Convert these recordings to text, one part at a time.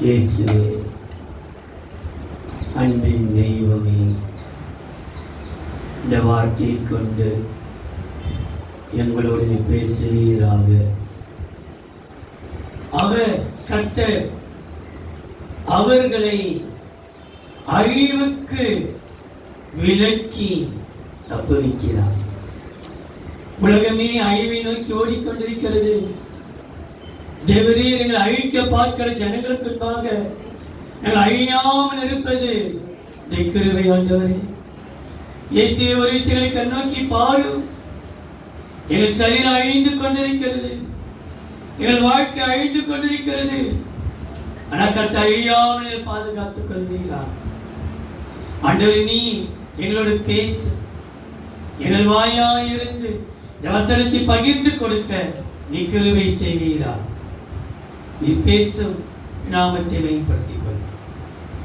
இயேசுவே, அன்பின் தெய்வமே, இந்த வார்த்தையை கொண்டு எங்களோடு பேசுவீராக. அவர் கர்த்தர் அவர்களை அழிவுக்கு விலக்கி தப்புவிக்கிறார். உலகமே அழிவை நோக்கி ஓடிக்கொண்டிருக்கிறது. தேவரீர் எங்களை அழிக்க பார்க்கிற ஜனங்களுக்கு முன்பாக எங்கள் அழியாமல் இருப்பது கிருபை ஆண்டவரே. இயேசுவே, ஒரு விஷயங்களை கண்ணோக்கி பாடும். எங்கள் சரீரம் அழிந்து கொண்டிருக்கிறது, எங்கள் வாழ்க்கை அழிந்து கொண்டிருக்கிறது. ஆனால் கர்த்தர் அழியாமல் பாதுகாத்துக் கொள்வீரா ஆண்டவரே. நீ எங்களோடு பேசு, எங்கள் வாயாயிருந்து இந்த வசனத்தை பகிர்ந்து கொடுக்க நீ கிருபை செய்வீரா. நீ பேசும் நாமத்தை மேம்படுத்திக் கொள்.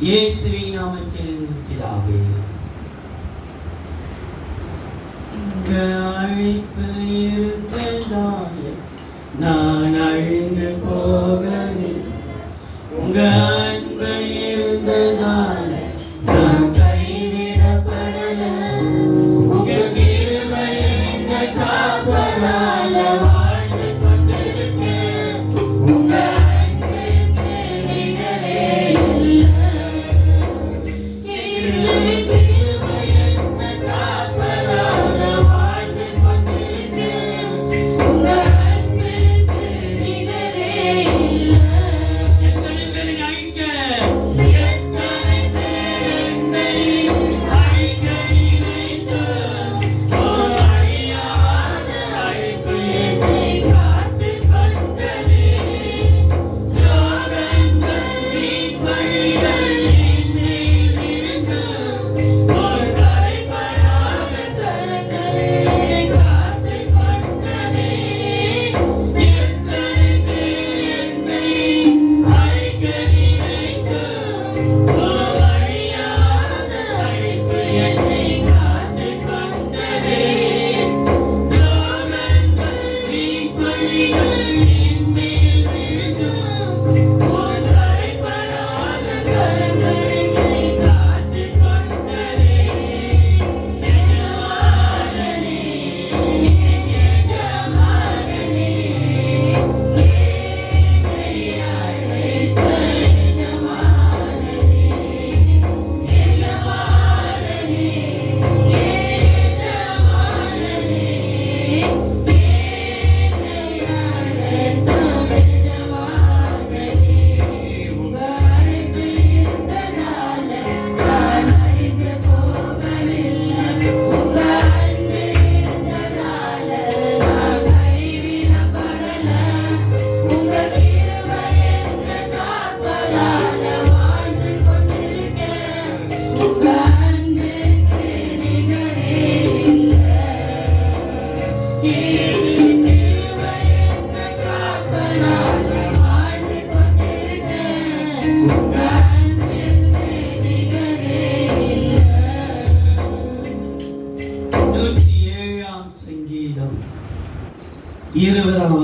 இயேசுவின் நாமத்தில் பிதாவே. உங்க அழைப்பு இருந்ததாலே நான் அழிந்து போகவில்லை. உங்க அன்பு இருந்ததாலே நான் கைவிடப்படல. உங்க கிருபை என்னை காப்பதால வாழ்ந்து கொண்டிருக்கேன். உங்க அன்புக்கு நிகரே இல்லை. இயேசுவின் கிருபை என்னை காப்பதால வாழ்ந்து கொண்டிருக்கேன். உங்க அன்புக்கு நிகரே இல்லை. எத்தனை பேர் அழிக்க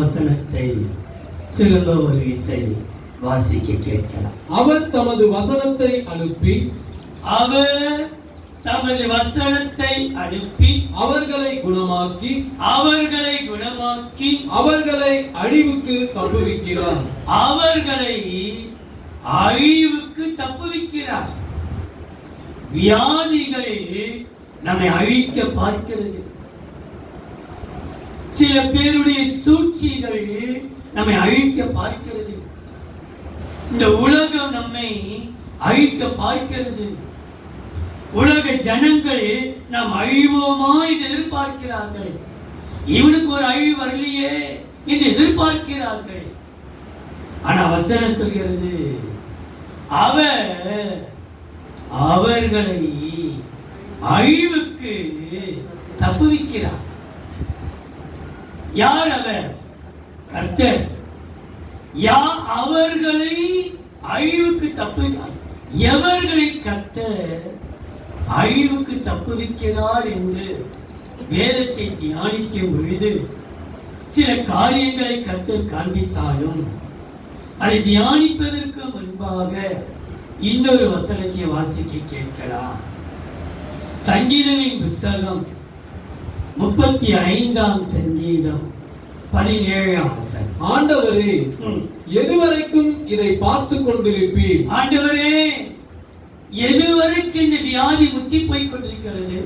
வசனத்தை திரும்ப ஒரு விசை வாசிக்க கேட்கலாம். அவர் தமது வசனத்தை அனுப்பி அவர்களை குணமாக்கி அவர்களை அழிவுக்கு தப்புவிக்கிறார். அவர்களை அழிவுக்கு தப்புவிக்கிறார். வியாதிகளில் நம்மை அழிக்க பார்க்கிறது. சில பேருடைய சூழ்ச்சிகள் நம்மை அழிக்க பார்க்கிறது. இந்த உலகம் நம்மை அழிக்க பார்க்கிறது. உலக ஜனங்கள் நாம் அழிவோமா என்று எதிர்பார்க்கிறார்கள். இவனுக்கு ஒரு அழிவு வரலையே என்று எதிர்பார்க்கிறார்கள். ஆனா வசனம் சொல்கிறது, அவர்களை அழிவுக்கு தப்புவிக்கிறார். யார் அவர்? கர்த்தர். அவர்களை அழிவுக்கு தப்புவிக்கிறார். எவர்களை கர்த்தர் அழிவுக்கு தப்புவிக்கிறார் என்று வேதத்தை தியானிக்கும் பொழுது சில காரியங்களை கர்த்தர் காண்பித்தாலும் அதை தியானிப்பதற்கு முன்பாக இன்னொரு வசனத்தை வாசிக்க கேட்கலாம். சங்கீதங்களின் புஸ்தகம் 35ஆம் சங்கீதம் 17ஆம் வசனம். ஆண்டவரே, எதுவரைக்கும் இதை பார்த்து கொண்டிருப்பீர்? ஆண்டவரே, எதுவரைக்கும் இந்த வியாதி முத்தி போய் கொண்டிருக்கிறது?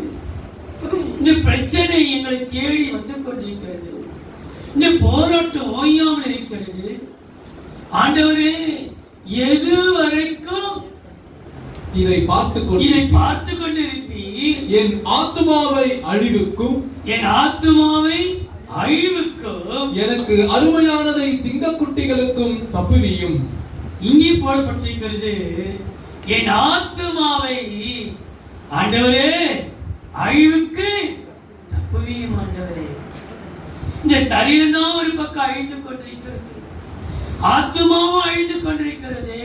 இந்த பிரச்சனை எங்களை தேடி வந்து கொண்டிருக்கிறது. இந்த போராட்டம் ஓயாமல் இருக்கிறது. ஆண்டவரே, எதுவரைக்கும் இதை பார்த்து கொண்டிருப்பீர்? என் ஆத்துமாவை அழிவுக்கும் எனக்கு அருமையானதை சிங்கக்குட்டிகளுக்கும் தப்புவியும். இங்கே போடப்பட்டிருக்கிறது, என் ஆத்துமாவை ஆண்டவரே அழிவுக்கு தப்புவியும். ஆண்டவரே, இந்த சரீரம் தான் ஒரு பக்கம் அழிந்து கொண்டிருக்கிறது, ஆத்துமாவும் அழிந்து கொண்டிருக்கிறது.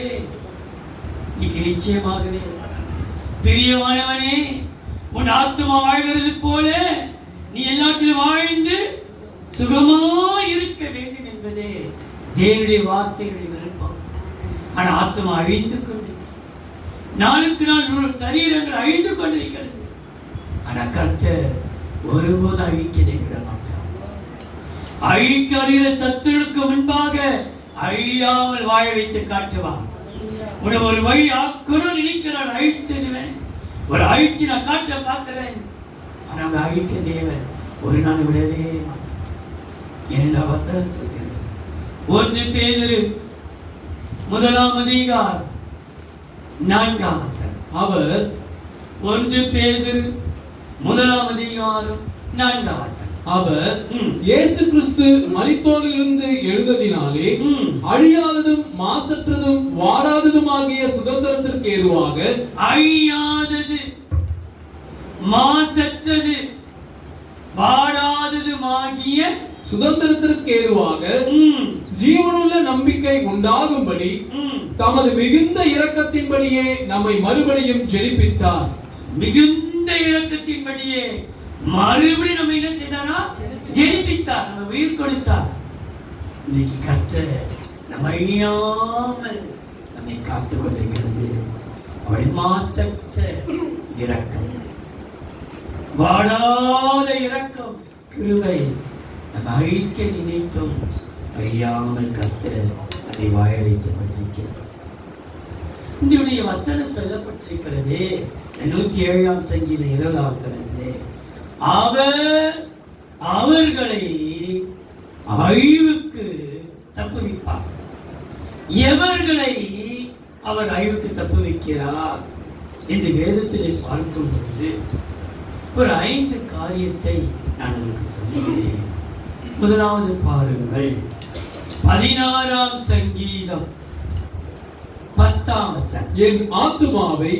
இன்னைக்கு நிச்சயமாகவே பிரியமானவனே, உன் ஆத்துமா வாழ்கிறது போல நீ எல்லாத்திலும் வாழ்ந்து சுகமா இருக்க வேண்டும் என்பதே தேவனுடைய வார்த்தைகளை விருப்பம். ஆனால் ஆத்மா அழிந்து கொண்டு நாளுக்கு நாள் சரீரங்கள் அழிந்து கொண்டிருக்கிறது. ஆனால் கர்த்தர் ஒருபோது அழிக்கதை விட மாட்டார். அழிக்க அறிகிற சத்துருக்கு முன்பாக அழியாமல் வாழ வைத்து காட்டுவார். உனக்கு ஒரு வழி ஆக்கணும் நினைக்கிறான், அழிச்சிடுவேன். ஒரு அழிச்சு நான் காட்ட பார்க்கிறேன். ஆனால் அழிக்க தேவன் ஒரு நாள் விடவே மாட்டார். என்ற வசனம் சொல்கிறது. 1 பேதுரு 1ஆம் அதிகாரம் 4ஆம் வசனம். அவர் 1 பேதுரு 1ஆம் அதிகாரம் 4ஆம் வசனம். அவர் இயேசு கிறிஸ்து மரித்தோரிலிருந்து எழுந்ததினாலே அழியாததும் மாசற்றதும் வாடாததுமாகிய சுதந்திரத்திற்கு ஏதுவாக, அழியாதது மாசற்றது வாடாததுமாகிய சுதந்திரத்திற்கு ஏதுவாக ஜீவனுள்ள நம்பிக்கை உண்டாகும்படி தமது மிகுந்த இரக்கத்தின்படியே நம்மை மறுபடியும் ஜெனிப்பித்தார். மிகுந்த இரக்கத்தின்படியே மறுபடியும் நம்ம என்ன செய்தாரா? ஜெனிப்பித்தார், நம்ம உயிர் கொடுத்தார். இன்னைக்கு கர்த்தர் நம்ம அழியாமல் நம்மை காத்துக் கொண்டிருக்கிறது. அவள் மாசற்ற இரக்கம், வாடாத இரக்கம், கிருபை. நம்ம அழிக்க நினைத்தும் அழியாமல் கர்த்தர் அதை வாழ வைத்துக் கொண்டிருக்கிறார். இந்த வசனம் சொல்லப்பட்டிருக்கிறது 107ஆம் சங்கீதம் 20ஆம் வசனத்திலே, அவர்களை அழிவுக்கு தப்புவிப்பார். எவர்களை அவர் அழிவுக்கு தப்புவிக்கிறார் என்று வேதத்திலே பார்க்கும் பொழுது ஒரு 5 காரியத்தை நான் உங்களுக்கு சொல்லுகிறேன். முதலாவது பாருங்கள், 16ஆம் சங்கீதம் 10ஆம் வசனம். என் ஆத்துமாவை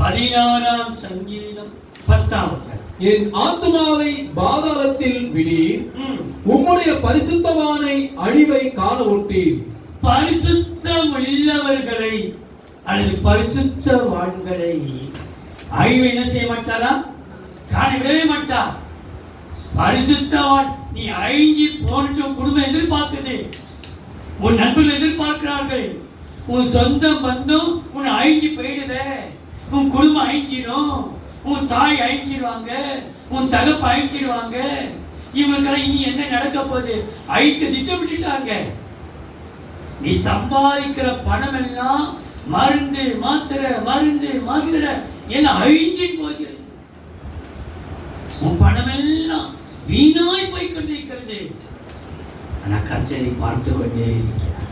16ஆம் சங்கீதம் 10ஆம் வசனம். என் ஆத்துமாவை பாதாளத்தில் விடீர், உம்முடைய பரிசுத்தவானை அழிவை காண ஒட்டீர். பரிசுத்தம் உள்ளவர்களை அல்லது பரிசுத்தவான்களை அழிவு என்ன செய்ய மாட்டாரா? காண விடவே மாட்டார். பரிசுத்தவான் நீ அழிஞ்சி போன்ற குடும்பம் எதிர்பார்க்குது, உன் நண்பர்கள் எதிர்பார்க்கிறார்கள், உன் சொந்த பந்தம் உன் அழிஞ்சி போயிடுத, உன் குடும்பம் அழிஞ்சிடும், உன் தாய் அழிச்சிடுவாங்க, உன் தகப்பு அழிச்சிடுவாங்க, இவங்களுக்கெல்லாம் இனி என்ன நடக்க போகுது அழிக்க திட்டமிட்டுட்டாங்க. நீ சம்பாதிக்கிற பணம் எல்லாம் மருந்து மாத்திரை எல்லாம் அழிஞ்சு போகிறது. உன் பணம் எல்லாம் வீணாய் போய் கொண்டிருக்கிறது. ஆனா கர்த்தரை பார்த்து கொண்டே இருக்கிறார்.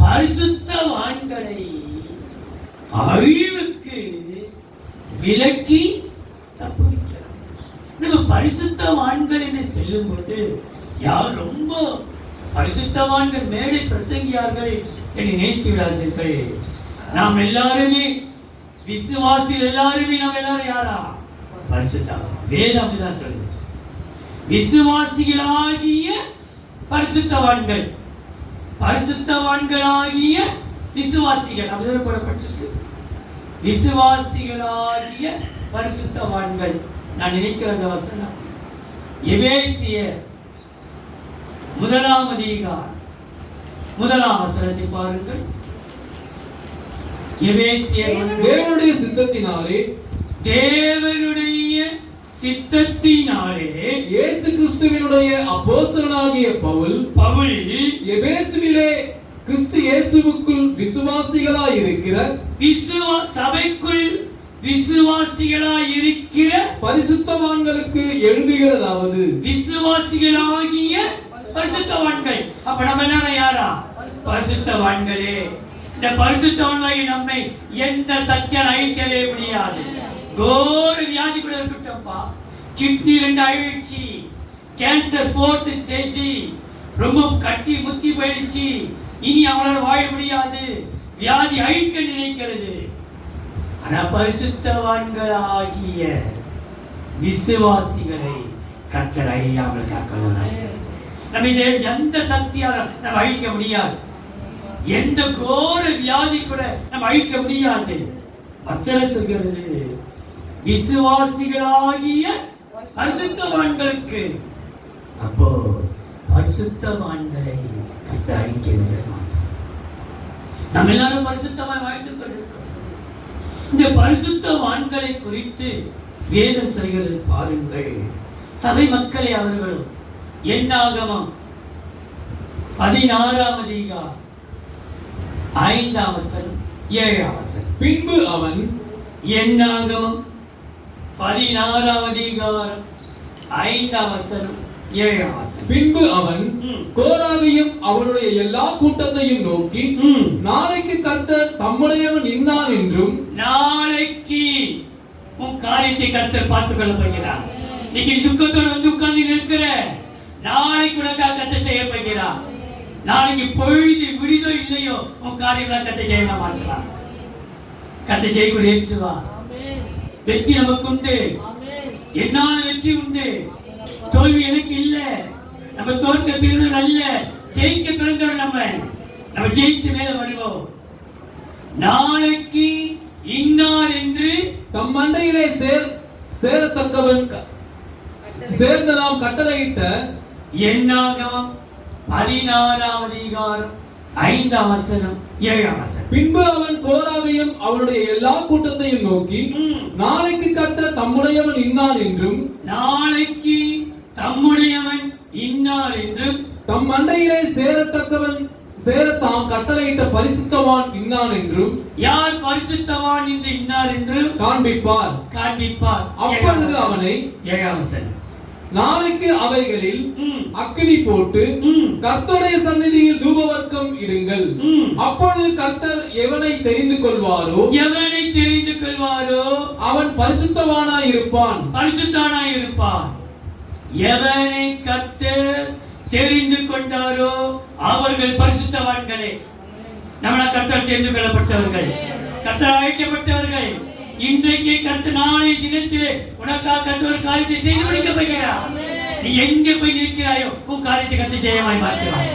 பரிசுத்தவான்களை அழிவுக்கு விலக்கி தப்புவிக்கிறார். நம்ம பரிசுத்தவான்கள் என்று சொல்லும் போது யார் ரொம்ப பரிசுத்தவான்கள் மேடை பிரசங்கியார்கள் என்று நினைத்து விடாதீர்கள். நாம் எல்லாருமே விசுவாசிகள், எல்லாருமே நாம் எல்லாரும் யாரா? பரிசுத்தவான். வேதம் அப்படிதான் சொல்லுது. விசுவாசிகளாகிய பரிசுத்தவான்கள், பரிசுத்தவான்களாகிய விசுவாசிகள் அப்படிதான் போடப்பட்டிருக்கு. விசுவாசிகளாகிய பரிசுத்தவான்கள். நான் நினைக்கிற அந்த வசனம் எபேசியர் 1ஆம் அதிகாரம் முதலாம் வசனத்தை பாருங்கள். எபேசியர் தேவனுடைய சித்தத்தினாலே இயேசு கிறிஸ்துவினுடைய அப்போஸ்தலனாகிய பவுல் எபேசுவிலே கிறிஸ்து இயேசுவுக்குள் விசுவாசிகளாய் இருக்கிற சபைக்குள் விசுவாசிகளாய் இருக்கிற பரிசுத்தவான்களுக்கு எழுதுகிறதாவது, விசுவாசிகளாகிய பரிசுத்தவான்கள். அப்ப நம்ம எல்லாரும் யாரா? பரிசுத்தவான்களே. இந்த பரிசுத்தவான்களாகிய நம்மை எந்த சக்தியால் அழிக்கவே முடியாது. கோர வியாதி கூட இருக்கட்டும்பா, கிட்னி 2 அழிச்சு, கேன்சர் 4th ஸ்டேஜ், ரொம்ப கட்டி முத்தி போயிடுச்சு, இனி அவங்களால வாழ முடியாது, வியாதி அழிக்க நினைக்கிறது. ஆனா பரிசுத்தவான்களாகிய விசுவாசிகளை கர்த்தர் அழியாமல் காக்கணும். நம்ம எந்த சக்தியால நம்ம அழிக்க முடியாது, எந்த கோர வியாதி கூட நம்ம அழிக்க முடியாது. வசனம் சொல்கிறது விசுவாசிகளாகிய பரிசுத்தவான்களுக்கு. அப்போ பரிசுத்தவான்களை கர்த்தர் அழிக்க விட மாட்டார். நம்ம எல்லாரும் பரிசுத்தமாய் வாழ்ந்து கொண்டிருக்கிறோம். இந்த பரிசுத்தவான்களை குறித்து வேதம் சொல்கிறது பாருங்கள். சபை மக்களை அவர்களும் என்னாகமம் 16ஆம் அதிகாரம் 5ஆம் வசனம் 7ஆம் வசனம். பின்பு அவன் என்னாகமம் 16ஆம் அதிகாரம் 5ஆம் வசனம் 7ஆம் வசனம். பின்பு அவன் கோராகையும் அவனுடைய எல்லா கூட்டத்தையும் நோக்கி, நாளைக்கு கர்த்தர் தம்முடையவன் இன்னான் என்றும், நாளைக்கு உன் காரியத்தை கர்த்தர் பார்த்துக் கொள்ள போகிறார். இன்னைக்கு துக்கத்தோடு வந்து உட்கார்ந்து இருக்கிற, நாளைக்கு உனக்காக கர்த்தர் செய்ய போகிறார். நாளைக்கு பொழுது விடுதோ இல்லையோ உன் காரியங்களை கர்த்தர் செய்ய மாட்டார். கர்த்தர் செய்யக்கூடிய ஏற்றுவா. வெற்றி நமக்கு உண்டு, என்னால வெற்றி உண்டு. தோல்வி எனக்கு இல்ல. நம்ம தோற்க பிறந்தவர் அல்ல, ஜெயிக்க பிறந்தவர். நம்ம ஜெயித்து மேல வருவோம். நாளைக்கு இன்னார் என்று தம் மண்டையிலே சேரத்தக்கவன் சேர்ந்து நாம் கட்டளையிட்ட என்னாகமம் 16ஆம் அதிகாரம் 5ஆம் வசனம் 7ஆம் வசனம். பின்பு அவன் கோராகையும் அவனுடைய எல்லா கூட்டத்தையும் நோக்கி, நாளைக்கு கர்த்தர் தம்முடையவன் இன்னான் என்றும், நாளைக்கு தம்முடையவன் இன்னார் என்றும், தம் மண்டையிலே சேரத்தாம் கட்டளையிட்ட பரிசுத்தவான் இன்னான் என்றும், யார் பரிசுத்தவான் என்று இன்னார் என்று காண்பிப்பார். அப்பொழுது அவனை 7ஆம் வசனம், நாளைக்கு அவைகளில் அக்கினி போட்டு கர்த்தருடைய சந்நிதியில் தூபவர்க்கம் இடுங்கள். அப்பொழுது கர்த்தர் எவனை தெரிந்து கொள்வாரோ அவன் பரிசுத்தவானாய் இருப்பான். எவனை கர்த்தர் தெரிந்து கொண்டாரோ அவர்கள் பரிசுத்தவான்களே. நம்மள கர்த்தர் தெரிந்து கொள்ளப்பட்டவர்கள், கர்த்தர் அழைக்கப்பட்டவர்கள். இன்றைக்கு கர்த்தர் நாளை தினத்திலே உனக்காக கர்த்தர் ஒரு காரியத்தை செய்து முடிக்க போகிறார். நீ எங்க போய் நிற்கிறாயோ உன் காரியத்தை கர்த்தர் ஜெயமாய் மாற்றுவார்.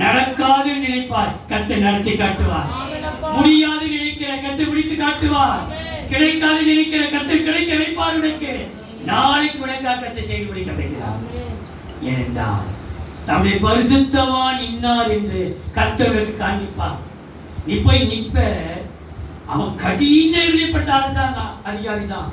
நடக்காது நினைப்பார், கர்த்தர் நடத்தி காட்டுவார். முடியாது நினைக்கிற கர்த்தர் முடித்து காட்டுவார். கிடைக்காது நினைக்கிற கர்த்தர் கிடைக்க வைப்பார். உனக்கு நாளைக்கு உனக்காக கர்த்தர் செய்து முடிக்க போகிறார். ஏனென்றால் தம்முடைய பரிசுத்தவான் இன்னார் என்று கர்த்தருக்கு காண்பிப்பார். நீ போய் நிற்ப, அவன் கடின எழுதப்பட்ட அரசாங்க அதிகாரி தான்.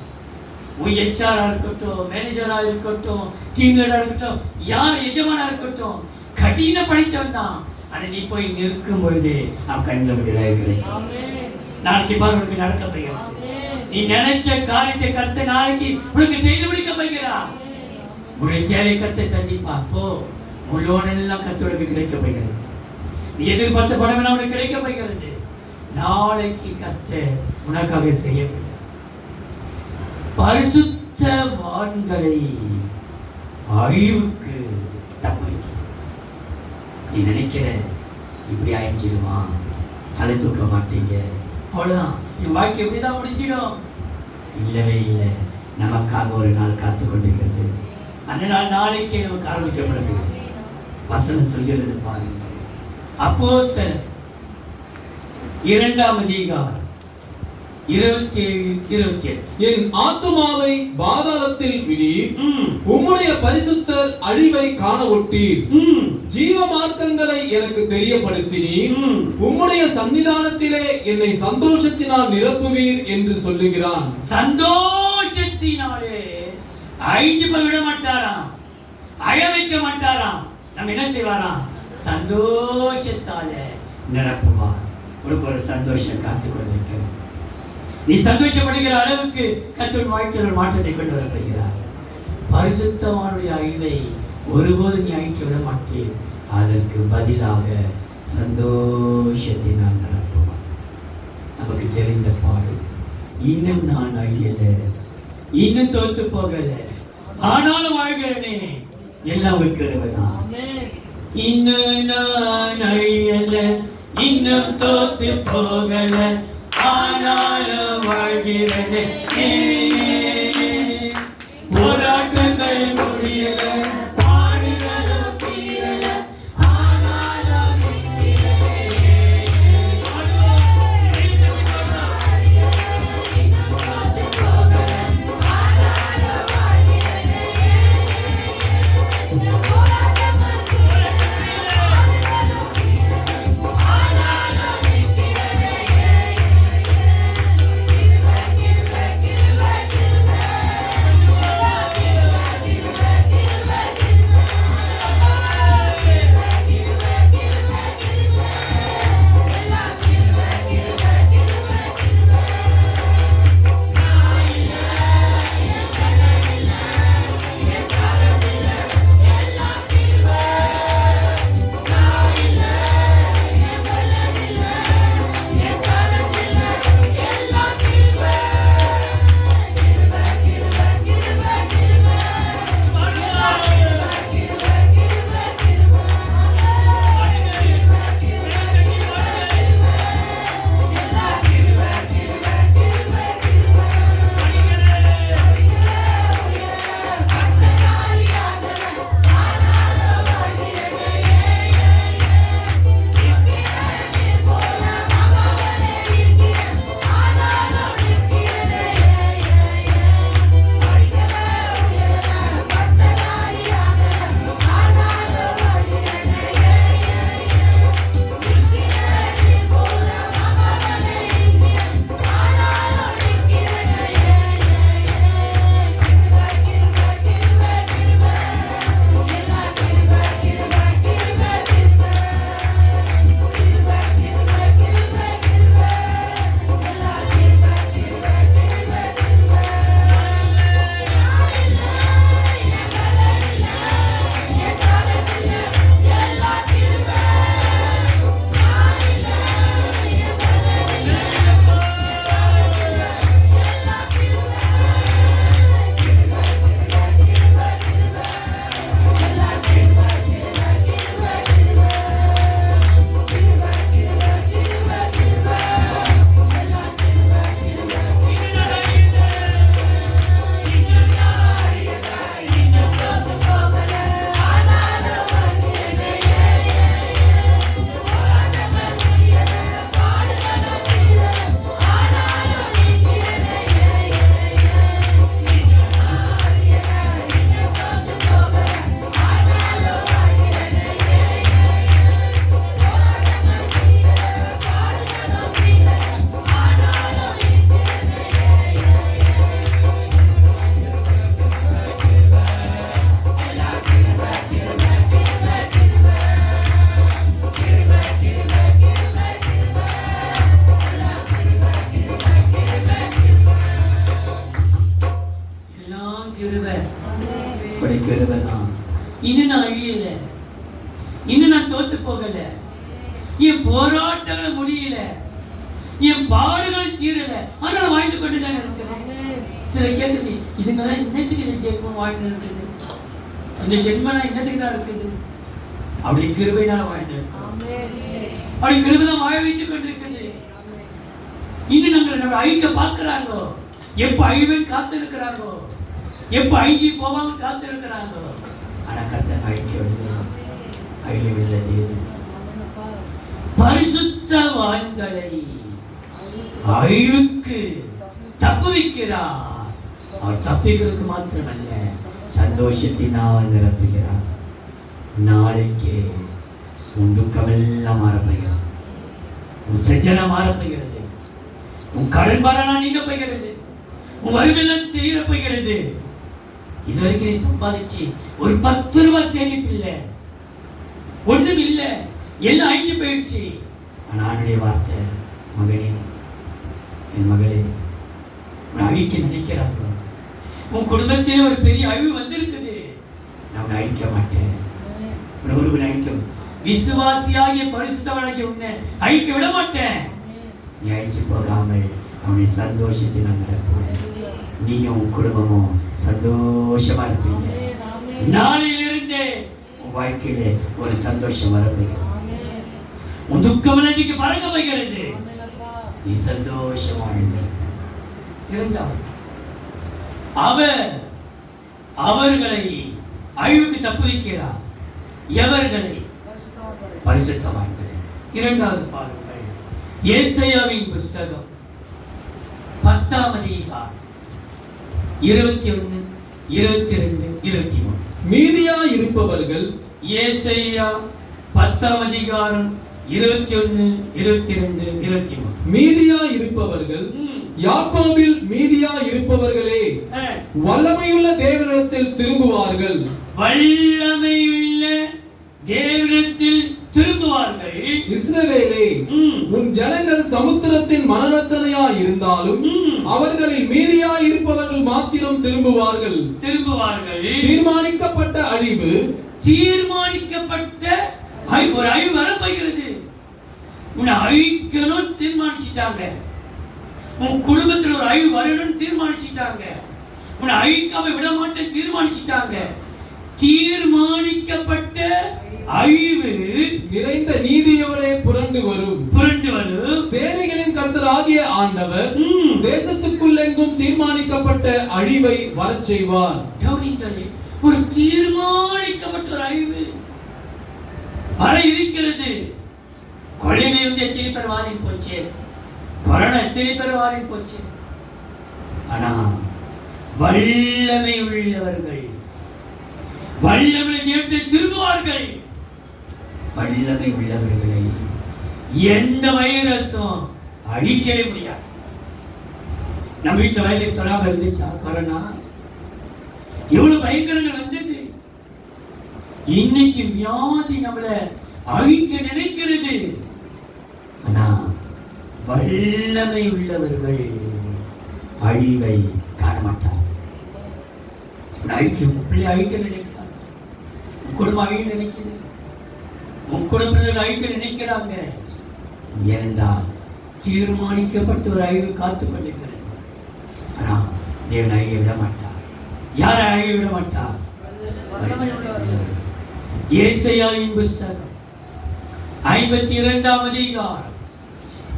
உன் HR-ஆ இருக்கட்டும், மேனேஜரா இருக்கட்டும், டீம் லீடரா இருக்கட்டும், யார் எஜமானா இருக்கட்டும், கடின படைத்தவன் தான். ஆனா நீ போய் நிற்கும் பொழுது அவன் கண்ணில் கிடைக்கும். நாளைக்கு பாரு உனக்கு நடக்க போகிறான். நீ நினைச்ச காரியத்தை கர்த்தர் நாளைக்கு உனக்கு செய்து முடிக்க போகிறார். உன்னுடைய தேவை கர்த்தர் சந்திப்பார். போ, முழுவனெல்லாம் கர்த்தருக்கு கிடைக்க போகிறது. நீ எதிர்பார்த்த படம் உனக்கு கிடைக்க போகிறது. நாளைக்கு கர்த்தர் உனக்காக செய்யப்படும். பரிசுத்தவான்களை அழிவுக்கு தப்புவிக்கும். நீ நினைக்கிற இப்படி ஆயிடுமா, தலை தூக்க மாட்டீங்க, அவ்வளவுதான் என் வாழ்க்கை எப்படிதான் முடிஞ்சிடும். இல்லவே இல்லை. நமக்காக ஒரு நாள் காத்து கொண்டிருக்கிறது. அந்த நாள் நாளைக்கே நமக்கு ஆரம்பிக்கப்படுது. வசனம் சொல்கிறது பாருங்க. அப்போஸ்தலர் 2ஆம் அதிகாரம் 27:28. என் ஆத்துமாவை பாதாளத்தில் விடீர், உம்முடைய பரிசுத்தர் அழிவை காண ஒட்டீர். ஜீவ மார்க்கங்களை எனக்கு தெரியப்படுத்தினீர், உம்முடைய சன்னிதானத்திலே என்னை சந்தோஷத்தினால் நிரப்புவீர் என்று சொல்லுகிறான். சந்தோஷத்தினாலே அழிஞ்சு விட மாட்டாராம், அழ வைக்க மாட்டாராம். நம்ம என்ன செய்வாராம்? சந்தோஷத்தால நிரப்புவார். உனக்கு ஒரு சந்தோஷம் காத்து கொண்டிருக்கிறது. நீ சந்தோஷப்படுகிற அளவுக்கு கர்த்தர் வாழ்க்கையில் ஒரு மாற்றத்தை கொண்டு வரப்படுகிறார். பரிசுத்தவானுடைய அழிவை ஒருபோது நீ அழிக்க விட மாட்டேன். அதற்கு பதிலாக சந்தோஷத்தினால் நிரப்புவார். நமக்கு தெரிந்த பாடு, இன்னும் நான் அழியல, இன்னும் தோத்து போகல, ஆனாலும் வாழ்கிறேனே, எல்லாம் இருக்கிறவதான். இன்னும் நான் அழியல, இன்னும் தோத்து போகல, ஆனாலும் வாழ்கிறேனே. போராட்டங்கள் முடியல, பாடுகளும் தீரல, ஆனாலும் படைக்கிறவன். இன்னும் நான் அழியல, இன்னும் நான் தோத்து போகல, என் போராட்டங்கள் முடியல, என் பாடுகள் தீரல, ஆனா நான் வாழ்ந்து கொண்டுதான் இருக்கிறேன். சில கேட்டது, இதுங்கெல்லாம் இன்னத்துக்கு இந்த ஜென்மம் வாழ்ந்து இருக்குது, இந்த ஜென்மம் இன்னத்துக்கு தான் இருக்குது. அப்படி கிருபையினால வாழ்ந்து, அப்படி கிருபைதான் வாழ வைத்துக் கொண்டிருக்கிறது. இன்னும் நம்ம அழிக்க பார்க்கிறாங்கோ, எப்ப அழிவன் காத்து இருக்கிறாங்கோ, எப்ப அழிஞ்சி போவாங்க காத்து இருக்கிறாங்கோ. ஆனா கர்த்தர் அழியவில்லை. பரிசுத்தவான்களை அழிவுக்கு தப்புவிக்கிறார். அவர் தப்பிக்கிறதுக்கு மாத்திரமல்ல, சந்தோஷத்தினால் நிரப்புகிறார். நாளைக்கு உன் துக்கமெல்லாம் மாறப்போகிறது, உன் சஞ்சலம் மாறப்போகிறது, உன் கடன் பாரம் நீங்க போகிறது, உன் வறுமையெல்லாம் தீர போகிறது. இதுவரைக்கும் நீ சம்பாதிச்சு ஒரு 10 ரூபாய் சேமிப்பு இல்லை, ஒண்ணும் இல்லை, எல்லாம் அழிஞ்சு போயிடுச்சு. ஆனா ஆண்டுடைய வார்த்தை, மகனே என் மகளே, உன்னை அழிக்க நினைக்கிறாங்க. உன் குடும்பத்திலே ஒரு பெரிய அழிவு வந்திருக்குது, நான் உன்னை அழிக்க மாட்டேன். ஒருவன் அழிக்க, விசுவாசியாகிய பரிசுத்தவனாகிய உன்னை அழிக்க விட மாட்டேன். நீ அழிச்சு போகாமல் அவனை சந்தோஷத்தில் நான் நிரப்புவேன். நீயும் உன் குடும்பமும் சந்தோஷமா இருப்பீங்க. நாளிலிருந்தே உன் வாழ்க்கையிலே ஒரு சந்தோஷம் வரப்போகிறது. உன் துக்கம் இன்னைக்கு பறக்க போகிறது. நீ சந்தோஷமா இருந்தால் அவர் அவர்களை அழிவுக்கு தப்புவிக்கிறார். எவர்களை? பரிசுத்தவான்களை. இரண்டாவது பாருங்கள், ஏசாயாவின் புஸ்தகம் 10ஆம் அதிகாரம் 21, 22, 23. மீதியா இருப்பவர்கள், ஏசாயா 10ஆம் அதிகாரம் 21, 22, 23. மீதியா இருப்பவர்கள், யாக்கோபில் மீதியா இருப்பவர்களே, வல்லமையுள்ள தேவனிடத்தில் திரும்புவார்கள். வல்லமையுள்ள தேவனிடத்தில் திரும்புவார்கள். இஸ்ரவேலே, உன் ஜனங்கள் சமுத்திரத்தின் மனரத்தனையா இருந்தாலும் அவர்களில் மீதியா இருப்பவர்கள் மாத்திரம் திரும்புவார்கள். தீர்மானிக்கப்பட்ட அழிவு, தீர்மானிக்கப்பட்ட ஒரு அழிவு வரப்போகிறது. உன்னை அழிக்கணும் தீர்மானிச்சுட்டாங்க. உன் குடும்பத்தில் ஒரு அழிவு வரணும்னு தீர்மானிச்சுட்டாங்க. உன்னை அழிக்காம விட மாட்டேன் தீர்மானிச்சுட்டாங்க. தீர்மானிக்கப்பட்ட அழிவு நிறைந்த நீதியோடே புரண்டு வரும். சேனைகளின் கர்த்தராகிய ஆண்டவர் தேசத்துக்குள்ளெங்கும் தீர்மானிக்கப்பட்ட அழிவை வரச் செய்வார். ஒரு தீர்மானிக்கப்பட்ட ஒரு அழிவு வர இருக்கிறது. கொள்ளை வந்து எத்தனை பேர் வாரி போச்சு, கொரோனா எத்தனை பேர் வாரி போச்சு. ஆனா வல்லமை உள்ளவர்கள் வல்லமை தேவத்தை திரும்புவார்கள். வல்லமை உள்ளவர்களை எந்த வைரஸும் அழிக்கவே முடியாது. நம்ம வீட்டுல வைரஸ் வராம இருந்துச்சா? கொரோனா எவ்வளவு பயங்கரங்கள் வந்தது. இன்னைக்கு வியாதி நம்மள அழிக்க நினைக்கிறது. ஆனா வல்லமை உள்ளவர்கள் அழிவை காண மாட்டார். அழிக்க நினைக்கிறாங்க. குடும்பம் அழிக்க நினைக்கிறது. உன் குடும்பத்தில் அழிக்க நினைக்கிறாங்க. ஏனென்றால் தீர்மானிக்கப்பட்ட ஒரு அழிவு காத்துக் கொண்டிருக்கிறது. ஆனா தேவன் அழிய விட மாட்டார். யாரை அழிய விட மாட்டார்? ஏசாயாவின் புஸ்தகம் 52ஆம் அதிகாரம்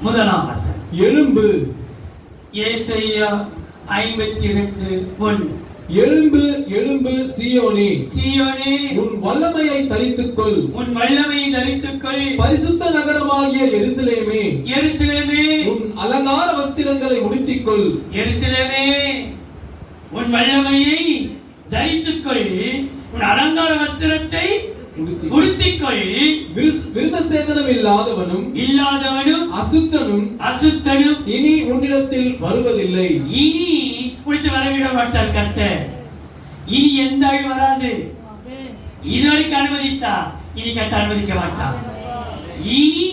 1ஆம் வசனம். எழும்பு. ஏசாயா 52:1. எழும்பு, எழும்பு சீயோனே, சீயோனே, உன் வல்லமையை தரித்துக்கொள், உன் வல்லமையை தரித்துக்கொள். பரிசுத்த நகரமாகிய எருசலேமே, எருசலேமே, உன் அலங்கார வஸ்திரங்களை உடுத்திக்கொள். எருசலேமே, உன் வல்லமையை தரித்துக்கொள், உன் அலங்கார வஸ்திரத்தை உடுத்திக்கொள். விருத்த சேதனம் இல்லாதவனும் அசுத்தனும் இனி உன்னிடத்தில் வருவதில்லை. இனி குடித்து வரவிட மாட்டார் கர்த்தர். இனி எந்த அழிவு வராது. இதுவரைக்கும் அனுமதித்தா, இனி கர்த்தர் அனுமதிக்க மாட்டார். இனி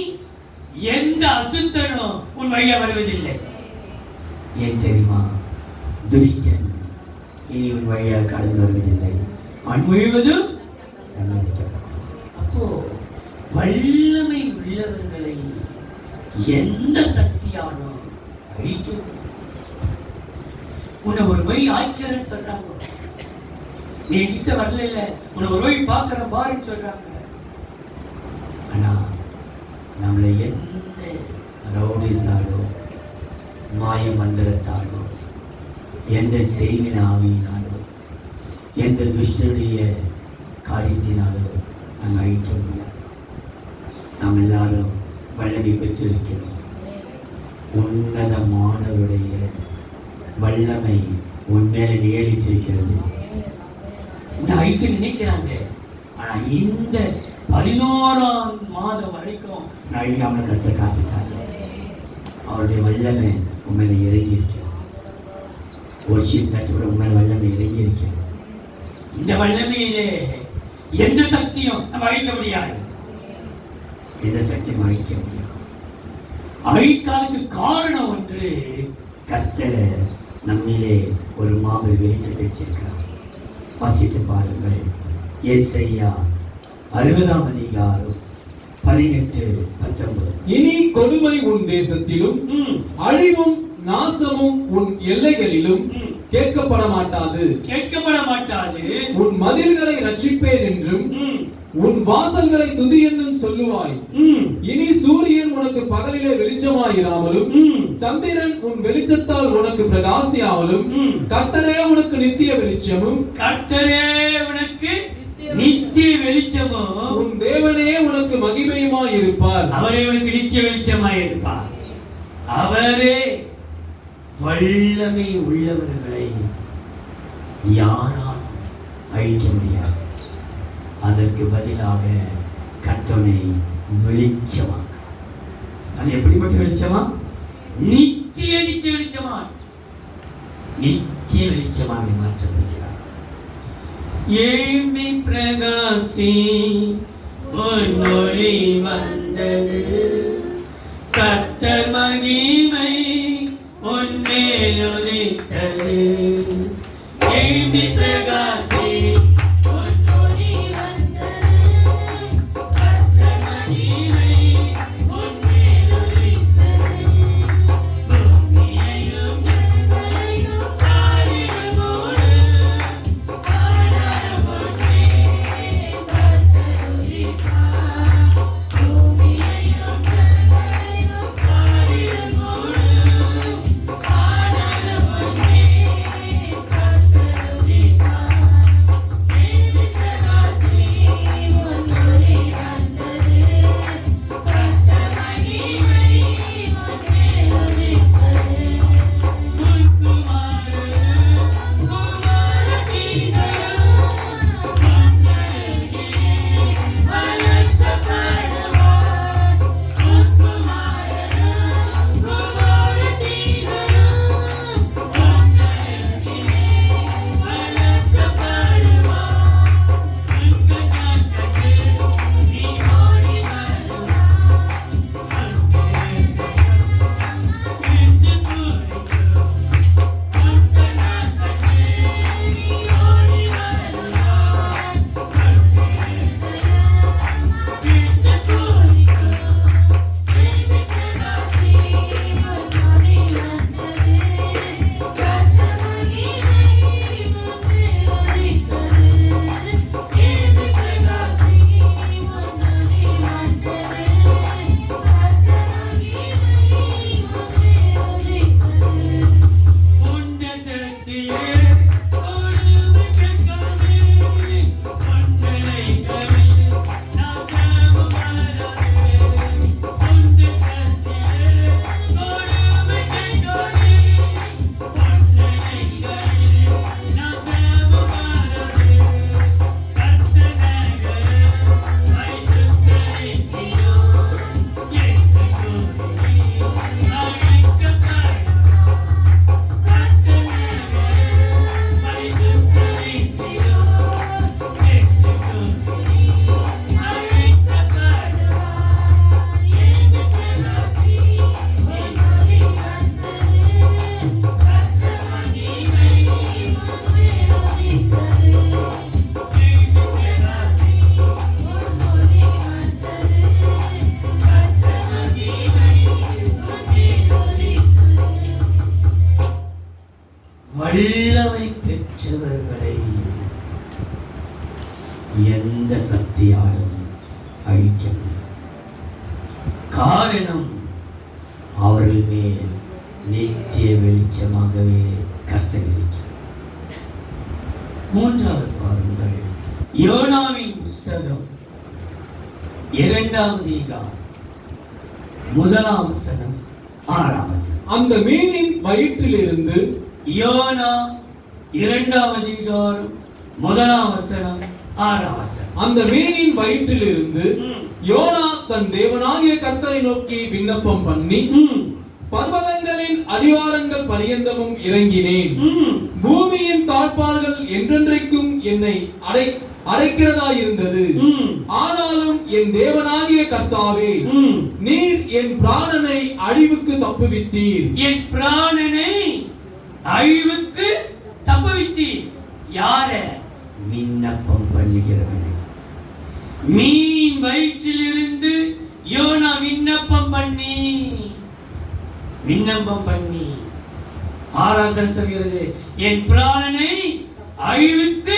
எந்த அசுத்தனும் உன் வழியா வருவதில்லை. ஏன் தெரியுமா? துஷ்டன் இனி உன் வழியாக கடந்து வருவதில்லை. மண் முழுவதும் அப்போ வல்லமை உள்ளவர்களை எந்த சக்தியானோ அழிக்கும். உன்னை ஒரு வழி ஆக்கிறன்னு சொல்றாங்க. நீ கிட்ட வரல, உன்னை ஒரு வழி பார்க்கிற பாருன்னு சொல்றாங்க. ஆனா நம்மளை எந்த ரவுடிஸாலோ மாய மந்திரத்தாலோ எந்த செய்வின ஆவியினாலோ எந்த துஷ்டனுடைய காரியத்தினாலோ நாங்கள் அழிக்க முடியாது. நாம் எல்லாரும் வல்லமை பெற்றிருக்கிறோம். உன்னதமானவருடைய வல்லமை உண்மையில நிகழ்ச்சிருக்கிறது. அழிக்க நினைக்கிறாங்க, ஆனா இந்த 11ஆம் மாதம் வரைக்கும் அழிக்காமல் கற்று காத்துட்டாங்க. அவருடைய வல்லமை உண்மையில இறங்கி இருக்கிறது. ஒரு சீப் கற்று கூட உண்மையில வல்லமை இறங்கி இருக்கிறது. இந்த வல்லமையிலே எந்த சக்தியும் நம்ம அழிக்க முடியாது. எந்த சக்தியும் அழிக்க முடியாது. அழிக்காததுக்கு காரணம் ஒன்று, கர்த்தர் நம்மிலே ஒரு மாபெரும் வெளிச்சத்தை வச்சிருக்கிறார். வாசித்து பாருங்கள். ஏசாயா 60ஆம் அதிகாரம் 18-19. இனி கொடுமை உன் தேசத்திலும் அழிவும் நாசமும் உன் எல்லைகளிலும் கேட்கப்பட மாட்டாது. உன் மதில்களை ரட்சிப்பேன் என்றும் உன் வாசல்களை துதி என்னும் சொல்லுவாய். இனி சூரியன் உனக்கு பகலிலே வெளிச்சமாயிராமலும் சந்திரன் உன் வெளிச்சத்தால் உனக்கு பிரகாசியாமலும் கர்த்தரே உனக்கு நித்திய வெளிச்சமும் உன் தேவனே உனக்கு மகிமையுமாய் இருப்பார். அவரே உனக்கு நித்திய வெளிச்சமாய் இருப்பார். அவரே வல்லமை உள்ளவர்களை யாரால் அழிக்க முடியாது. அதற்கு பதிலாக கர்த்தனை வெளிச்சமாக, அது எப்படிப்பட்ட வெளிச்சமா? நித்திய வெளிச்சமா, நித்திய வெளிச்சமாக மாற்றப்படுகிறார். ஏமி பிரகாசி ஒளி வந்தது, கர்த்தர் மகிமை உன்மேல் உதித்தது. ஏமி பிரகாசி வல்லமை பெற்றவர்களை எந்த சக்தியாலும் அழிக்க முடியாது. காரணம், அவர்கள் மேல் நித்திய வெளிச்சமாகவே கர்த்தர் இருக்கிறார். மூன்றாவது பாருங்கள், யோனாவின் புஸ்தகம் 2ஆம் அதிகாரம் 1ஆம் வசனம் 6ஆம் வசனம். அந்த மீனின் வயிற்றிலிருந்து யோனா 2ஆம் அதிகாரம் 1ஆம் வசனம் 6ஆம் வசனம். அந்த மீனின் வயிற்றிலிருந்து யோனா தன் தேவனாகிய கர்த்தரை நோக்கி விண்ணப்பம் பண்ணி பர்வதங்களின் அடிவாரங்கள் பரியந்தமும் இறங்கினேன். பூமியின் தாழ்பாள்கள் என்றென்றைக்கும் என்னை அடைக்கிறதா இருந்தது. ஆனாலும் என் தேவனாகிய கர்த்தாவே, நீர் என் பிராணனை அழிவுக்கு தப்புவித்தீர். என் பிராணனை அழிவுக்கு தப்புவித்தீர். யார? விண்ணப்பம் பண்ணுகிறவனை. மீன் வயிற்றிலிருந்து யோனா விண்ணப்பம் பண்ணி 6 சொல்கிறது, என் பிராணனை அழிவுக்கு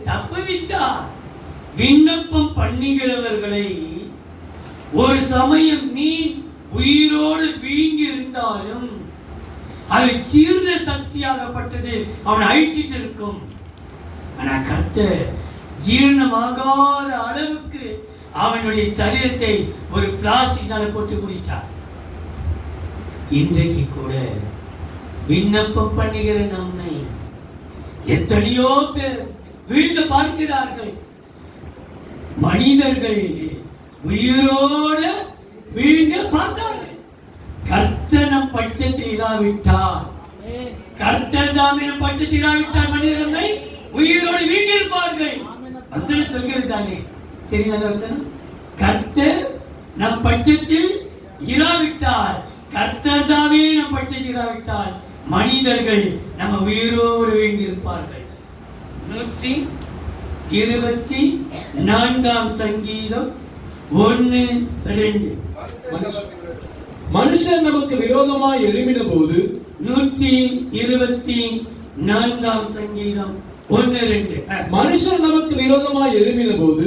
தப்புவித்தார். விண்ணப்பம் பண்ணுகிறவர்களை ஒரு சமயம் மீன் உயிரோடு வீங்கி இருந்தாலும் அது சீர்ண சக்தியாகப்பட்டது, அவனை அழிச்சிட்டு இருக்கும். ஆனா கர்த்தர் ஜீரணமாகாத அளவுக்கு அவனுடைய சரீரத்தை ஒரு பிளாஸ்டிக்னால போட்டு முடித்தார். இன்றைக்கு கூட விண்ணப்பம் பண்ணுகிற நம்மை எத்தனையோ பேர் வீழ்ந்து பார்க்கிறார்கள். மனிதர்கள் உயிரோடு வீழ்ந்து பார்த்தார்கள். கர்த்தர் நம் பட்சத்தில் இராவிட்டார், கர்த்தர் தாம் நம் பட்சத்தில் இராவிட்டார், மனிதர்களை உயிரோடு வீழ்ந்திருப்பார்கள். வசனம் சொல்கிறது தானே, தெரியுமா? கர்த்தர் நம் பட்சத்தில் இராவிட்டார், கர்த்தர் தாமே நம் பட்சத்தில் இராவிட்டால் மனிதர்கள் நம்ம உயிரோடு வீழ்ந்திருப்பார்கள். 124ஆம் சங்கீதம் 1-2. மனுஷன் நமக்கு விரோதமாய் எழும்பின போது 124ஆம் சங்கீதம் 1-2. மனுஷன் நமக்கு விரோதமாய் எழும்பின போது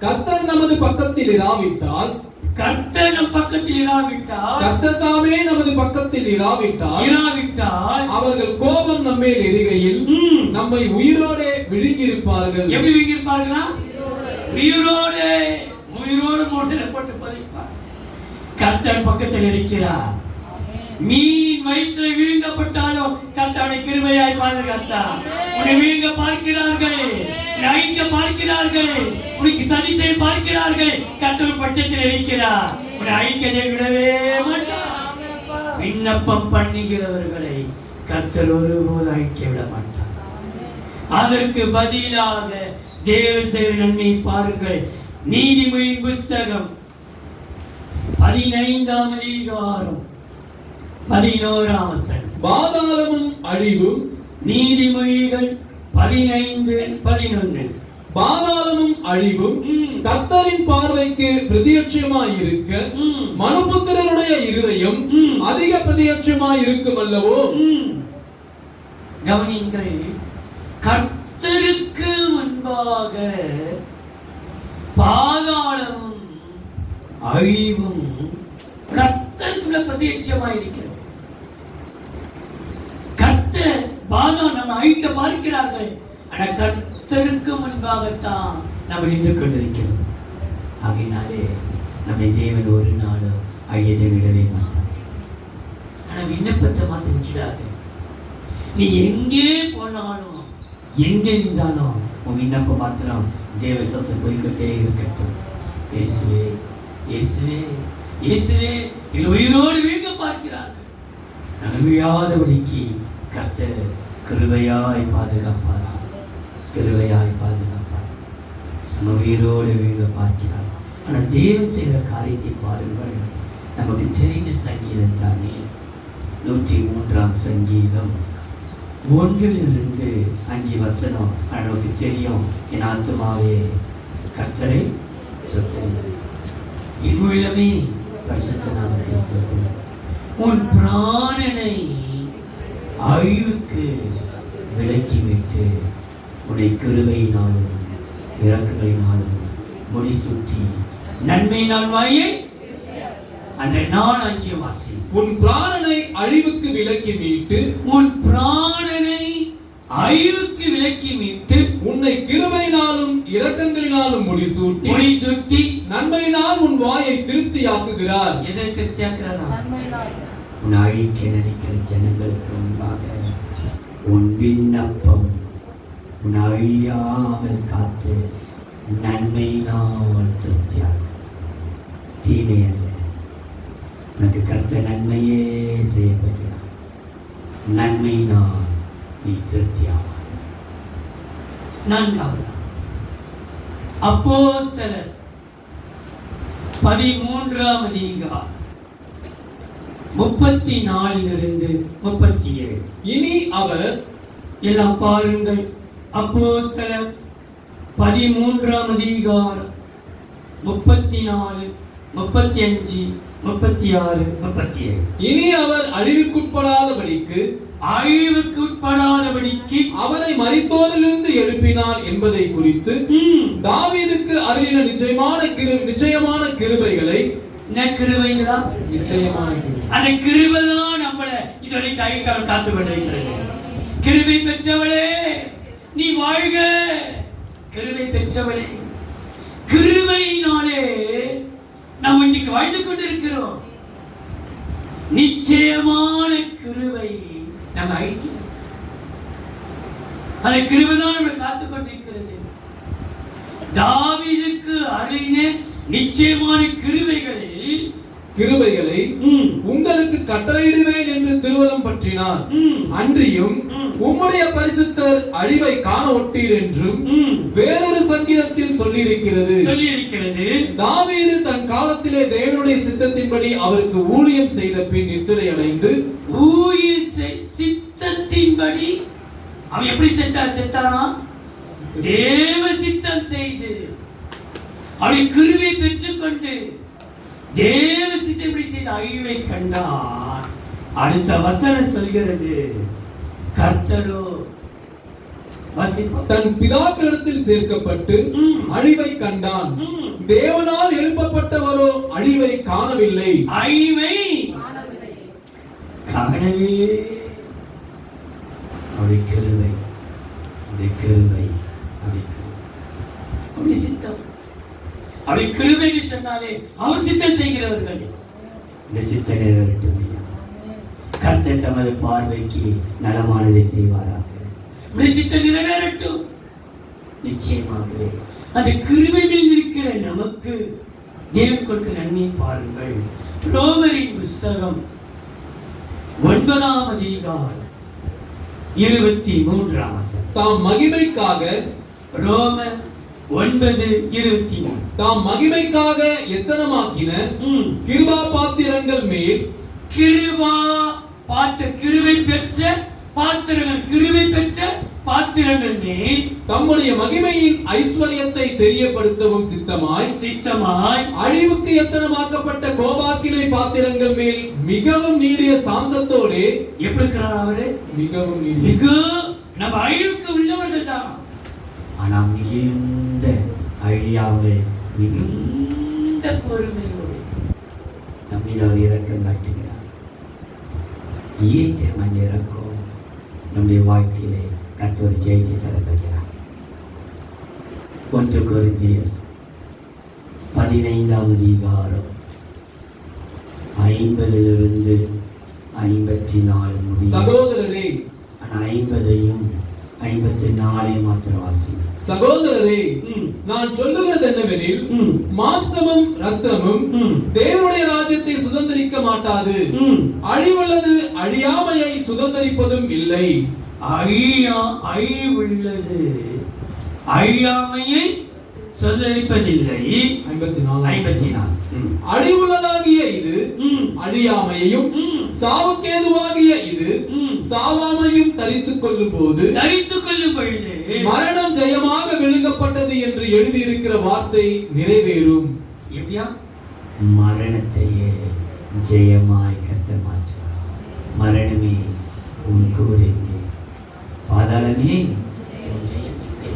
கர்த்தர் நமது பக்கத்தில் இராவிட்டால், கர்த்தர் நம் பக்கத்தில் இராவிட்டால், கர்த்தர் தாமே நமது பக்கத்தில் இராவிட்டால் அவர்கள் கோபம் நம்மேல் எரிகையில் நம்மை உயிரோடு விழுங்கியிருப்பார்கள். எப்படி விழுங்கியிருப்பார்களா? உயிரோடு மூட்டையில் போட்டு பதிப்பார். கர்த்தர் பக்கத்தில் இருக்கிறார். மீனின் வயிற்றில் விழுங்கப்பட்டாலும் கர்த்தரை கிருபையாய் பாதுகாத்தார். உன்னை விழுங்க பார்க்கிறார்கள், அழிக்க பார்க்கிறார்கள், உனக்கு சதி செய்ய பார்க்கிறார்கள். கர்த்தர் பட்சத்தில் இருக்கிறார், உன்னை அழிக்கதை விடவே மாட்டார். விண்ணப்பம் பண்ணுகிறவர்களை கர்த்தர் ஒருபோது அழிக்க விட மாட்டார். அதற்கு பதிலாக தேவன் செய்கிற நன்மையை பாருங்கள். நீதிமொழியின் புஸ்தகம் 15ஆம் அதிகாரம் 11ஆம் வசனம். பாதாளமும் அழிவும். நீதிமொழிகள் 15:11. பாதாளமும் அழிவும் கர்த்தரின் பார்வைக்கு பிரதியட்சமாய் இருக்க மனுபுத்திரருடைய இருதயம் அதிக பிரதியட்சமாய் இருக்கும் அல்லவோ. கவனியுங்கள், கர்த்தருக்கு முன்பாக பாதாளமும் அழிவும் கர்த்தருக்குள்ள பிரதியட்சமாய் இருக்கிறது. கர்த்தர் பாதாளம் நம்ம அழிக்க பார்க்கிறார்கள், ஆனால் கர்த்தருக்கு முன்பாகத்தான் நம்ம நின்று கொண்டிருக்கிறோம். ஆகையினாலே நம்மை தேவன் ஒரு நாளும் அழியதை விடவே மாட்டார். ஆனா விண்ணப்பத்தை மாற்ற விட்டுடாது. நீ எங்கே போனாலும் எங்கே நின்றாலும் உன் விண்ணப்பம் மாத்திரம் தேவ சொத்தை போய்கிட்டே இருக்கட்டும். இயேசுவே இயேசுவே இயேசுவே உயிரோடு வீழ்க பார்க்கிறார்கள். நன்மையாதபடிக்கு கர்த்தர் கிருபையாய் பாதுகாப்பாரா, கிருபையாய் பாதுகாப்பார். நம்ம உயிரோடு வீழ்க பார்க்கிறார். ஆனால் தேவன் செய்கிற காரியத்தை பாருங்கள். நமக்கு தெரிந்த சங்கீதம் தானே. 103ஆம் சங்கீதம் 1-5 வசனம் நமக்கு தெரியும். என் ஆத்துமாவே கர்த்தரை சொத்து, என் உள்ளமே பரிசுத்த நாமத்தை ஸ்தோத்திரி. உன் பிராணனை அழிவுக்கு விலக்கிவிட்டு உன்னை கிருபையினாலும் இரக்கங்களினாலும் முடிசூட்டி நன்மையினால் வாயை அந்த நாள் அங்கே வாசி. உன் பிராணனை அழிவுக்கு விலக்கி மீட்டு, உன் பிராணனை அழிவுக்கு விலக்கி மீட்டு உன்னை கிருபையினாலும் இரக்கங்களினாலும் முடிசூட்டி நன்மையினால் உன் வாயை திருப்தியாக்குகிறார். எதை திருப்தியாக்குறாரா? உன் அழிக்க நினைக்கிற ஜனங்களுக்கு முன்பாக உன் விண்ணப்பம் உன் அழியாமல் காத்து நன்மையினால் திருப்தியாகும். தீமை அல்ல, உனக்கு கர்த்தர் நன்மையே செய்யப்படுகிறார். நன்மையினால் நீ திருப்தியாவாய். நான்காவது அப்போஸ்தலர் 13ஆம் அதிகாரம் 34 37. இனி அவர் எல்லாம் பாருங்கள். அப்போஸ்தலர் 13ஆம் அதிகாரம் 34, 35, 36, 37. இனி அவர் அழிவுக்குட்படாதபடிக்கு அவரை மரித்தோரிலிருந்து எழுப்பினார் என்பதை குறித்து தாவீதுக்கு அருளின நிச்சயமான கிருபைகளை அந்த கிருபைதான் நம்மளை இதுவரை கைக்கால் காத்து கொண்டிருக்கிறது. கிருபை பெற்றவளே நீ வாழ்க. கிருபை பெற்றவளே, கிருபையினாலே நாம் இன்றைக்கு வாழ்ந்து கொண்டிருக்கிறோம். நிச்சயமான கிருபை நம்ம ஐக்கியம். அந்த கிருபைதான் நம்மளை காத்துக் கொண்டிருக்கிறது. தாவீதுக்கு அருளின நிச்சயமான கிருபைகளை உங்களுக்கு கட்டளையிடுவேன் என்று திருவலம் பற்றினார். அன்றியும் உம்முடைய பரிசுத்தர் அழிவை காண ஒட்டீர் என்றும் வேறொரு சங்கீதத்தில் சொல்லியிருக்கிறது. தாவீது தன் காலத்திலே தேவனுடைய சித்தத்தின்படி அவருக்கு ஊழியம் செய்த பின் நித்திரை அடைந்து சித்தத்தின்படி அவன் எப்படி செத்தானா? தேவ சித்தம் செய்து அவனை கிருபை பெற்றுக்கொண்டு தேவ சித்தப்படி செய்த அழிவை கண்டான். அடுத்த வசனம் சொல்கிறது, கர்த்தரோ தன் பிதாக்களிடத்தில் சேர்க்கப்பட்டு அழிவை கண்டான். தேவனால் எழுப்பப்பட்டவரோ அழிவை காணவில்லை. அழிவை காணவே அவருடைய கிருபை, அவருடைய கிருபை, அவருடைய சித்தம். அவருடைய கிருபை என்று சொன்னாலே அவர் சித்தம் செய்கிறவர்கள். இந்த சித்தம் நிறைவேறட்டும் ஐயா. கர்த்தர் தமது பார்வைக்கு நலமானதை செய்வாராக. இந்த சித்தம் நிறைவேறட்டும். நிச்சயமாகவே அந்த கிருபையில் இருக்கிற நமக்கு தேவன் கொடுக்க நன்மை பாருங்கள். ரோமரின் புஸ்தகம் 9ஆம் அதிகாரம் 23 தாம் மகிமைக்காக ரோமர் 9:23 தாம் மகிமைக்காக எத்தனமாக்கின கிருபா பாத்திரங்கள் மேல் கிருபை பெற்ற பாத்திரங்கள் மேல் தம்முடைய மகிமையின் ஐஸ்வர்யத்தை தெரியப்படுத்தவும் சித்தமாய் அழிவுக்கு எத்தனமாக்கப்பட்ட கோபாக்கினை பாத்திரங்கள் மேல் மிகவும் நீடிய சாந்தத்தோடு எப்படி இருக்கிறார் அவரு? மிகவும் நம்ம அழிவுக்கு உள்ளவர்கள் தான். ஆனா மிகுந்த அழியாமல் மிகுந்த பொறுமையோடு நம்மில் அவர் இறக்கம் காட்டுகிறார். ஏற்ற மண் இறக்கம் நம்முடைய வாழ்க்கையிலே கர்த்தர் ஜெயித்து தரப்படுகிறார். 1 கொரிந்தியர் 15ஆம் அதிகாரம் 50 54 முடியும். சகோதரரே, 50ஐயும் 54ஐயும் மாத்திரம் வாசி. சகோதரரே, நான் சொல்லுகிறது என்னவெனில், மாம்சமும் இரத்தமும் தேவனுடைய ராஜ்யத்தை சுதந்தரிக்க மாட்டாது. அழிவுள்ளது அழியாமையை சுதந்தரிப்பதும் இல்லை. அழிவுள்ளது அழியாமையை சுதந்தரிப்பதில்லை. 54 அழிவுள்ளதாகிய இது அழியாமையையும் சாவுக்கேதுவாகிய இது சாவாமையும் தரித்துக் கொள்ளும் பொழுது மரணம் ஜெயமாக விழுங்கப்பட்டது என்று எழுதியிருக்கிற வார்த்தை நிறைவேறும். எப்படியா? மரணத்தையே ஜெயமாய் கர்த்தர் மாற்றுவார். மரணமே உன் கூரெங்கே, பாதாளமே உன் ஜெயம் எங்கே.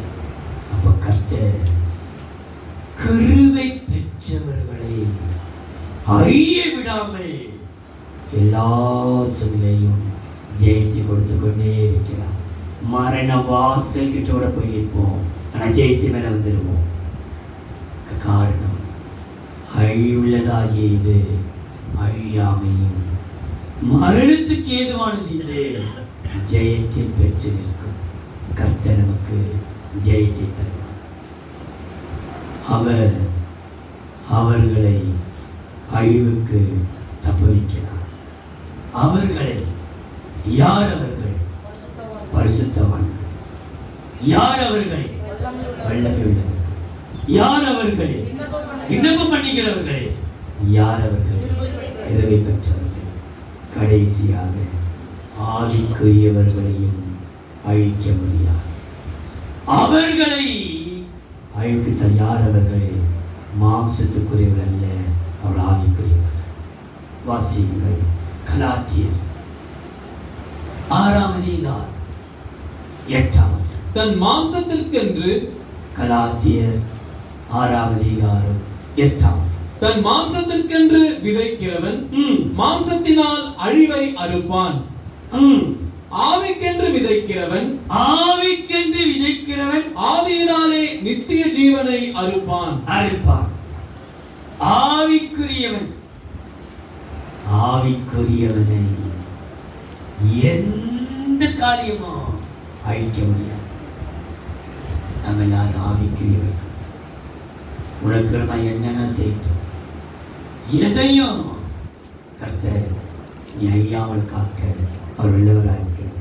அப்ப கர்த்தர் கிருபை பெற்றவர்களை அழிய விடாமல் எல்லா சூழ்நிலையும் ஜெயித்து கொடுத்து கொண்டே இருக்கிறார். மரண வாசல் கிட்டோட போயிருப்போம், ஆனா ஜெயித்து மேல வந்துடுவோம். காரணம் அழிவுள்ளதாகிய இது அழியாமையும் மரணத்துக்கு ஏதுவானது இது ஜெயத்தை பெற்று நிற்கும். கர்த்தர் நமக்கு ஜெயத்தை தருவார். அவர் அவர்களை அழிவுக்கு தப்புவிக்கிறார். அவர்களை, யார் அவர்கள்? பரிசுத்தவான்கள். யார் அவர்கள்? வல்லமை உள்ளவர்கள். யார் அவர்கள்? விண்ணப்பம் பண்ணிக்கிறவர்கள். யார் அவர்கள்? கிருபை பெற்றவர்கள். கடைசியாக ஆவிக்குரியவர்களையும் அழிக்க முடியாது. அவர்களை அழிவுக்குத்தான். யார் அவர்கள்? மாம்சத்துக்குரியவர்கள் அல்ல, அவள் ஆவிக்குரியவர்கள். வாசியுங்கள் கலாத்தியர் 6:8. தன் மாம்சத்திற்கென்று, கலாத்தியர் 6:8. தன் மாம்சத்திற்கென்று விதைக்கிறவன் மாம்சத்தினால் அழிவை அறுப்பான். ஆவிக்கென்று விதைக்கிறவன் ஆவியினாலே நித்திய ஜீவனை அறுப்பான். ஆவிக்குரியவனை எந்த காரியமோ அழிக்க முடியாது. நம்ம எல்லாரும் ஆவிக்குரியவர்கள். உனக்கு நான் என்னென்ன செய்தோம், எதையும் கர்த்தர் நீ அழியாமல் காக்க அவர் உள்ளவராக இருக்கிறார்.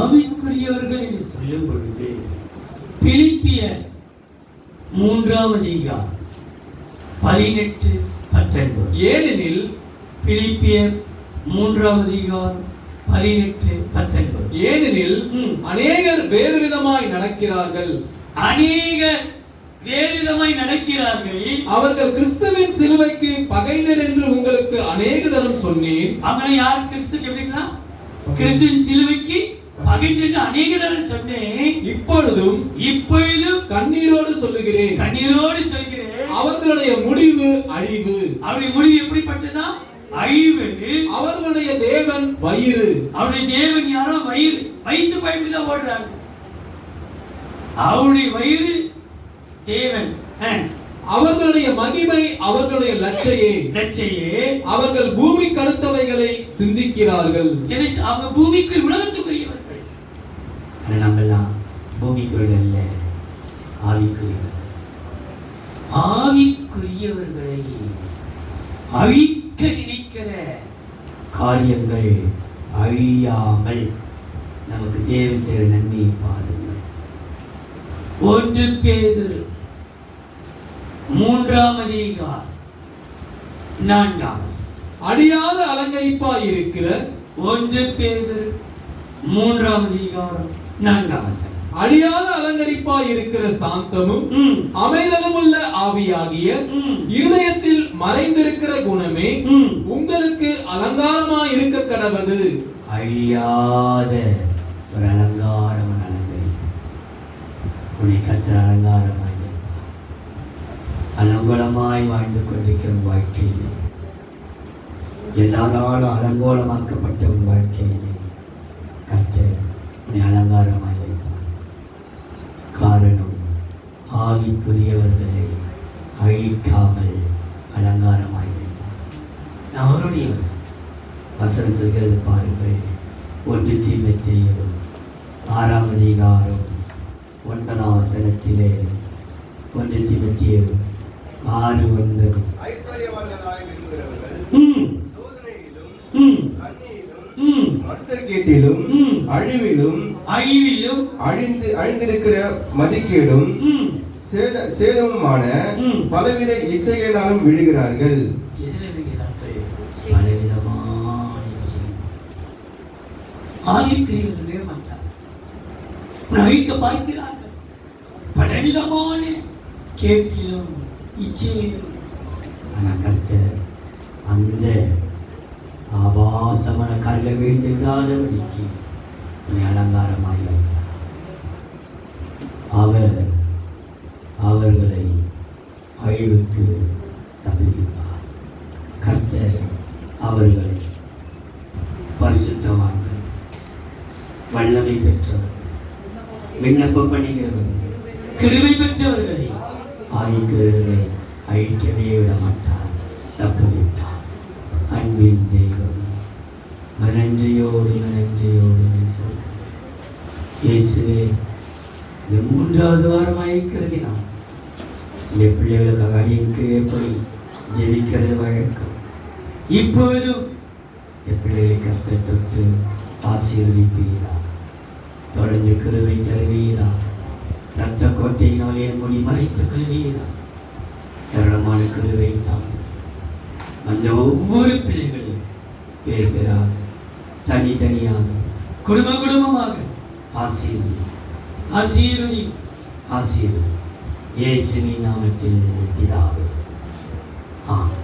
ஆவிக்குரியவர்கள் என்று சொல்லும் பொழுது பிலிப்பியர் 3:18. ஏனெனில் பிலிப்பியர் 3:18. ஏனெனில் அநேகர் வேறு விதமாய் நடக்கிறார்கள். அவர்கள் கிறிஸ்துவின் சிலுவைக்கு பகைஞர் என்று உங்களுக்கு அநேக தரம் சொன்னேன். அவங்களை யார்? கிறிஸ்துக்கு எப்படிங்களா? கிறிஸ்துவின் சிலுவைக்கு பகைஞர் என்று அநேக தரம் சொன்னேன். இப்பொழுதும் கண்ணீரோடு சொல்லுகிறேன். அவர்களுடைய முடிவு அழிவு. அவருடைய முடிவு எப்படிப்பட்டதா? அழிவு. அவர்களுடைய தேவன் வயிறு. அவருடைய தேவன் யாரோ? வயிறு. வயிற்று பயன்படுத்த ஓடுறாங்க. அவருடைய வயிறு தேவன். அவர்களுடைய மகிமை அவர்களுடைய லட்சையே. அவர்கள் பூமி கடுத்தவைகளை சிந்திக்கிறார்கள். அவங்க பூமிக்கு உலகத்துக்குரியவர்கள். நம்மெல்லாம் பூமிக்குரியவர்கள் அல்ல, ஆவிக்குரியவர்கள். ஆவிக்குரியவர்களை அழிக்க நினைக்கிற காரியங்கள் அழியாமல் நமக்கு தேவன் செய்கிற நன்மையை பாருங்கள். 1 பேதுரு 3:4. அழியாத அலங்கரிப்பாய் இருக்கிற 1 பேதுரு 3:4. அழியாத அலங்கரிப்பாய் இருக்கிற சாந்தமும் அமைதலும் உள்ள ஆவியாகிய இருதயத்தில் மறைந்திருக்கிற குணமே உங்களுக்கு அலங்காரமாய் இருக்க கடவது. அழியாத ஒரு அலங்காரம் உன்னை கர்த்தர் அலங்காரமாய் அலங்கோலமாய் வாழ்ந்து கொண்டிருக்கிற வாழ்க்கையிலே, எல்லாராலும் அலங்கோலமாக்கப்பட்ட உன் வாழ்க்கையிலே கர்த்தர் உன்னை அலங்காரமாய் வைப்பார். காரணம், ஆவிக்குரியவர்களை அழிக்காமல் அலங்காரமாய் வைப்பார். அவருடைய வசனம் சொல்கிறது பாருங்கள். 1 தீமோத்தேயு 6:9. 1 தீமோத்தேயு 6:9. ஐஸ்வரியவான்களாய் விரும்புகிறவர்கள் சோதனையிலும் கண்ணியிலும் மனுஷர்கேட்டிலும் அழிவிலும் அழிந்திருக்கிற மதிக்கேடும் சேதமுமான பலவித இச்சைகளாலும் விழுகிறார்கள். ஆவிக்குரியவர்களே மாட்டார், அழிக்க பார்க்கிறார்கள். பலவிதமான கேட்டிலும் இச்சையிலும். ஆனால் கர்த்தர் அந்த ஆபாசமான காலில் விழுந்து விடாதபடிக்கு அலங்காரமாய் வைத்தார். அவர்களை அழிவுக்கு தப்புவிப்பார். கர்த்தர் அவர்களை பரிசுத்தவான்கள், வல்லமை பெற்றவர்கள், விண்ணப்பம் பண்ணுகிறவர்கள், கிருபை பெற்றவர்களை ஆவிக்குரியவர்களை அழிக்கவே விட மாட்டார், தப்புவிப்பார். அன்பின் தெய்வம், நன்றியோடு இயேசுவே, இது 3வது வாரமாக இருக்கிறது. நான் இந்த பிள்ளைகளுக்காக அடிக்கு எப்படி ஜெபிக்கிறது வழக்கம். இப்பொழுதும் என் பிள்ளைகளை கர்த்தரை தொட்டு ஆசீர்வதிப்பீரா, தொடர்ந்து கிருபை தருவீரா, ரத்த கோட்டையினாலே முடி மறைத்துக் கொள்வீரா, ஏராளமான கிருபை தான் அந்த ஒவ்வொரு பிள்ளைகளையும் பேர் பேராக தனித்தனியாக குடும்பமாக ஆசீர்வதி ஆசீர்வதி ஆசீர்வதி. இயேசுவின் நாமத்தில் பிதாவே, ஆமென்.